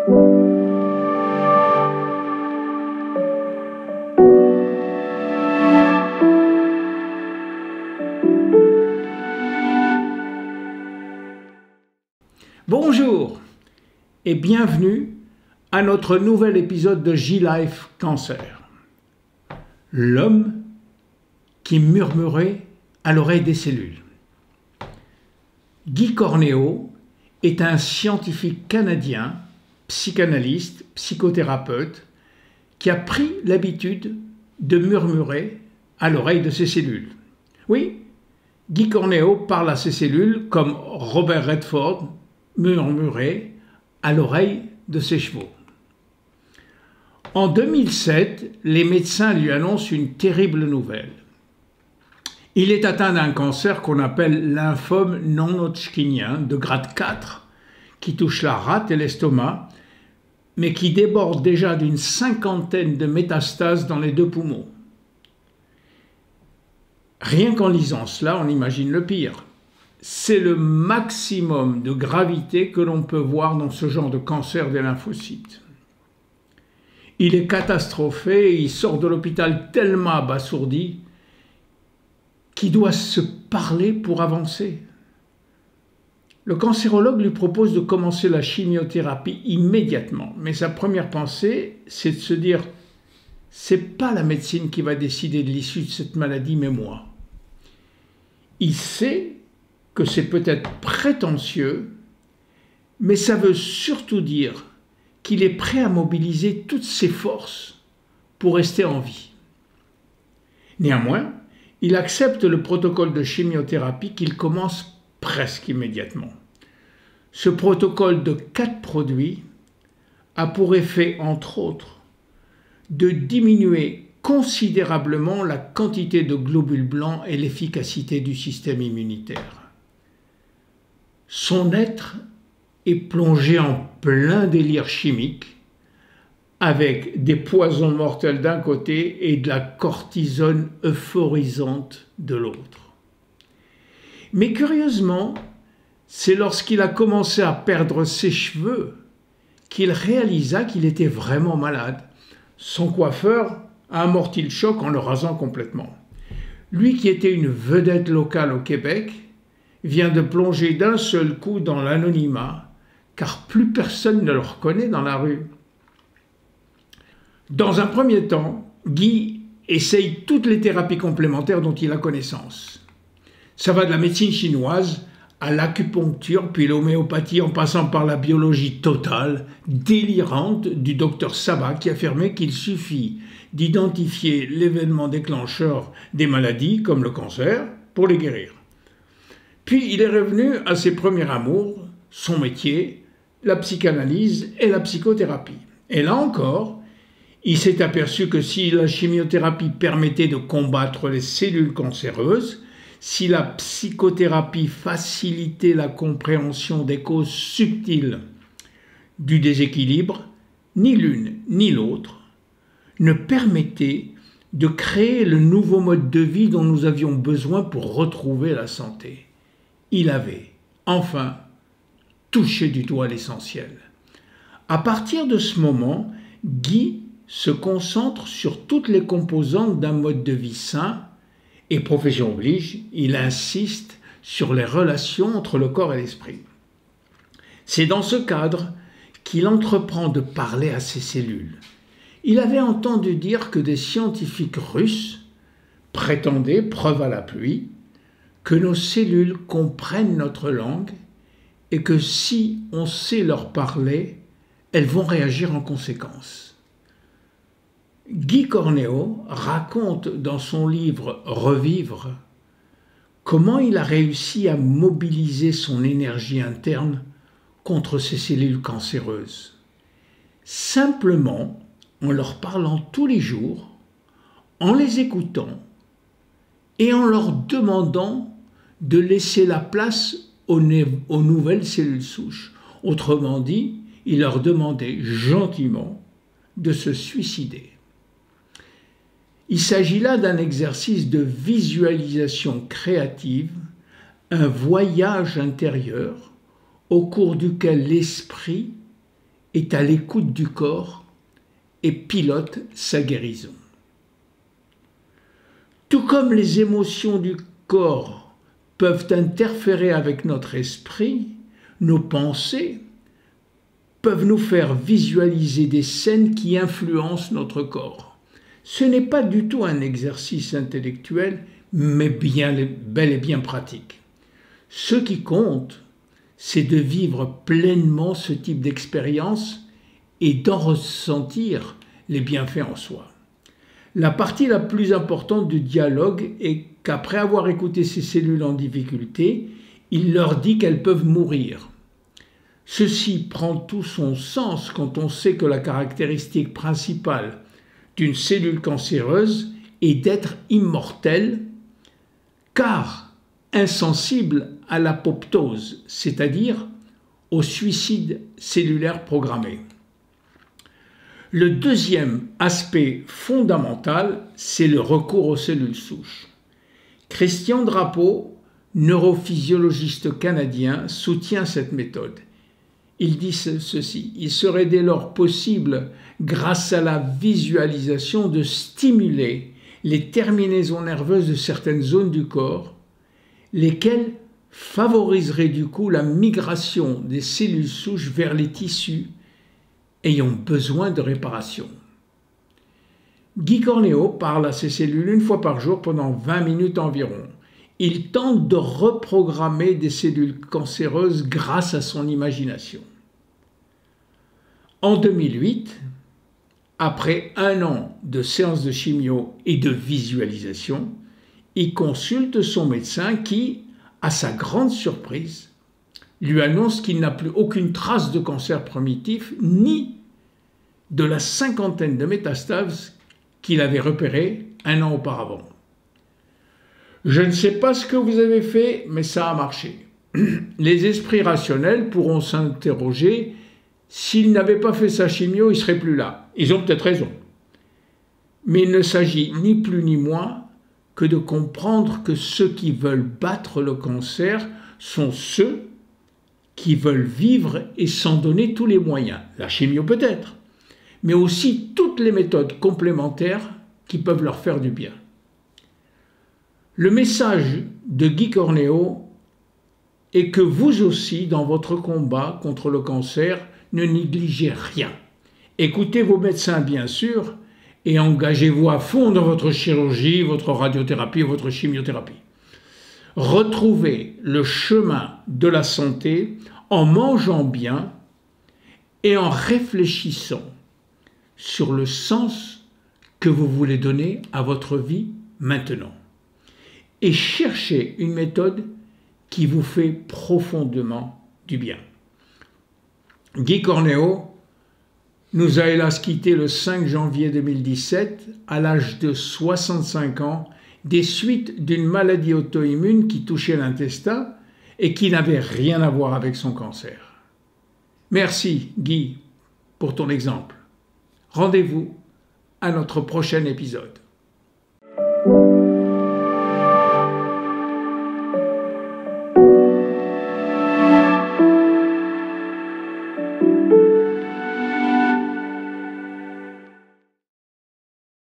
Bonjour et bienvenue à notre nouvel épisode de J-Life Cancer. L'homme qui murmurait à l'oreille des cellules. Guy Corneau est un scientifique canadien, psychanalyste, psychothérapeute, qui a pris l'habitude de murmurer à l'oreille de ses cellules. Oui, Guy Corneau parle à ses cellules comme Robert Redford murmurait à l'oreille de ses chevaux. En 2007, les médecins lui annoncent une terrible nouvelle. Il est atteint d'un cancer qu'on appelle lymphome non-hodgkinien de grade 4, qui touche la rate et l'estomac, mais qui déborde déjà d'une 50aine de métastases dans les 2 poumons. Rien qu'en lisant cela, on imagine le pire. C'est le maximum de gravité que l'on peut voir dans ce genre de cancer des lymphocytes. Il est catastrophé et il sort de l'hôpital tellement abasourdi qu'il doit se parler pour avancer. Le cancérologue lui propose de commencer la chimiothérapie immédiatement, mais sa première pensée, c'est de se dire « c'est pas la médecine qui va décider de l'issue de cette maladie, mais moi ». Il sait que c'est peut-être prétentieux, mais ça veut surtout dire qu'il est prêt à mobiliser toutes ses forces pour rester en vie. Néanmoins, il accepte le protocole de chimiothérapie qu'il commence presque immédiatement. Ce protocole de 4 produits a pour effet, entre autres, de diminuer considérablement la quantité de globules blancs et l'efficacité du système immunitaire. Son être est plongé en plein délire chimique, avec des poisons mortels d'un côté et de la cortisone euphorisante de l'autre. Mais curieusement, c'est lorsqu'il a commencé à perdre ses cheveux qu'il réalisa qu'il était vraiment malade. Son coiffeur a amorti le choc en le rasant complètement. Lui qui était une vedette locale au Québec vient de plonger d'un seul coup dans l'anonymat, car plus personne ne le reconnaît dans la rue. Dans un premier temps, Guy essaye toutes les thérapies complémentaires dont il a connaissance. Ça va de la médecine chinoise à l'acupuncture, puis l'homéopathie, en passant par la biologie totale, délirante du docteur Sabat, qui affirmait qu'il suffit d'identifier l'événement déclencheur des maladies, comme le cancer, pour les guérir. Puis il est revenu à ses premiers amours, son métier, la psychanalyse et la psychothérapie. Et là encore, il s'est aperçu que si la chimiothérapie permettait de combattre les cellules cancéreuses, si la psychothérapie facilitait la compréhension des causes subtiles du déséquilibre, ni l'une ni l'autre ne permettaient de créer le nouveau mode de vie dont nous avions besoin pour retrouver la santé. Il avait, enfin, touché du doigt l'essentiel. À partir de ce moment, Guy se concentre sur toutes les composantes d'un mode de vie sain et, profession oblige, il insiste sur les relations entre le corps et l'esprit. C'est dans ce cadre qu'il entreprend de parler à ses cellules. Il avait entendu dire que des scientifiques russes prétendaient, preuve à l'appui, que nos cellules comprennent notre langue et que si on sait leur parler, elles vont réagir en conséquence. Guy Corneau raconte dans son livre « Revivre » comment il a réussi à mobiliser son énergie interne contre ces cellules cancéreuses. Simplement en leur parlant tous les jours, en les écoutant et en leur demandant de laisser la place aux nouvelles cellules souches. Autrement dit, il leur demandait gentiment de se suicider. Il s'agit là d'un exercice de visualisation créative, un voyage intérieur au cours duquel l'esprit est à l'écoute du corps et pilote sa guérison. Tout comme les émotions du corps peuvent interférer avec notre esprit, nos pensées peuvent nous faire visualiser des scènes qui influencent notre corps. Ce n'est pas du tout un exercice intellectuel, mais bel et bien pratique. Ce qui compte, c'est de vivre pleinement ce type d'expérience et d'en ressentir les bienfaits en soi. La partie la plus importante du dialogue est qu'après avoir écouté ces cellules en difficulté, il leur dit qu'elles peuvent mourir. Ceci prend tout son sens quand on sait que la caractéristique principale d'une cellule cancéreuse est d'être immortelle, car insensible à l'apoptose, c'est-à-dire au suicide cellulaire programmé. Le deuxième aspect fondamental, c'est le recours aux cellules souches. Christian Drapeau, neurophysiologiste canadien, soutient cette méthode. Il dit ceci: il serait dès lors possible, grâce à la visualisation, de stimuler les terminaisons nerveuses de certaines zones du corps, lesquelles favoriseraient du coup la migration des cellules souches vers les tissus ayant besoin de réparation. Guy Cornéo parle à ces cellules une fois par jour pendant 20 minutes environ. Il tente de reprogrammer des cellules cancéreuses grâce à son imagination. En 2008, après 1 an de séances de chimio et de visualisation, il consulte son médecin qui, à sa grande surprise, lui annonce qu'il n'a plus aucune trace de cancer primitif ni de la 50aine de métastases qu'il avait repérées 1 an auparavant. Je ne sais pas ce que vous avez fait, mais ça a marché. Les esprits rationnels pourront s'interroger: s'il n'avait pas fait sa chimio, il ne serait plus là. Ils ont peut-être raison. Mais il ne s'agit ni plus ni moins que de comprendre que ceux qui veulent battre le cancer sont ceux qui veulent vivre et s'en donner tous les moyens. La chimio peut-être, mais aussi toutes les méthodes complémentaires qui peuvent leur faire du bien. Le message de Guy Cornéo est que vous aussi, dans votre combat contre le cancer, ne négligez rien. Écoutez vos médecins, bien sûr, et engagez-vous à fond dans votre chirurgie, votre radiothérapie, votre chimiothérapie. Retrouvez le chemin de la santé en mangeant bien et en réfléchissant sur le sens que vous voulez donner à votre vie maintenant. Et cherchez une méthode qui vous fait profondément du bien. Guy Cornéo nous a hélas quittés le 5 janvier 2017 à l'âge de 65 ans des suites d'une maladie auto-immune qui touchait l'intestin et qui n'avait rien à voir avec son cancer. Merci Guy pour ton exemple. Rendez-vous à notre prochain épisode.